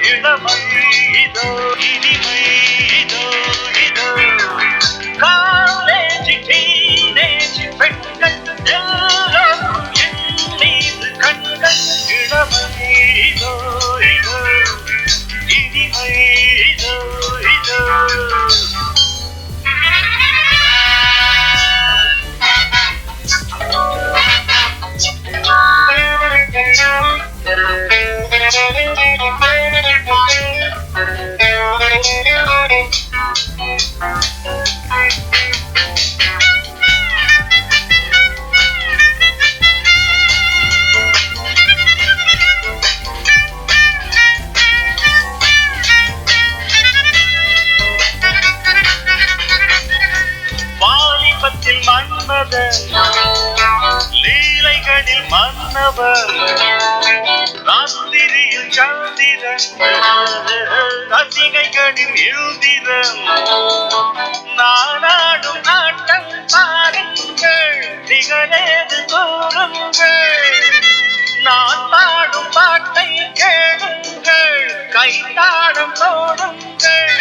இளமை இதோ இனிமை இதோ இதோ காலேஜ் டீனேஜ் பெண்கள் எல்லோரும் என் மீது கண்கள் இளமை இதோ இதோ இனிமை இதோ இதோ வாலிபத்தில் மன்மதன் லீலைகளில் மன்னவர் ராத்திரியில் சந்திரன் ரசிகைகளின் இழுதிரன் நானாடும் நாட்டம் பாருங்கள் நிகழேது கூறுங்கள் நான் பாடும் பாட்டை கேளுங்கள் கைத்தாடம் தோடுங்கள்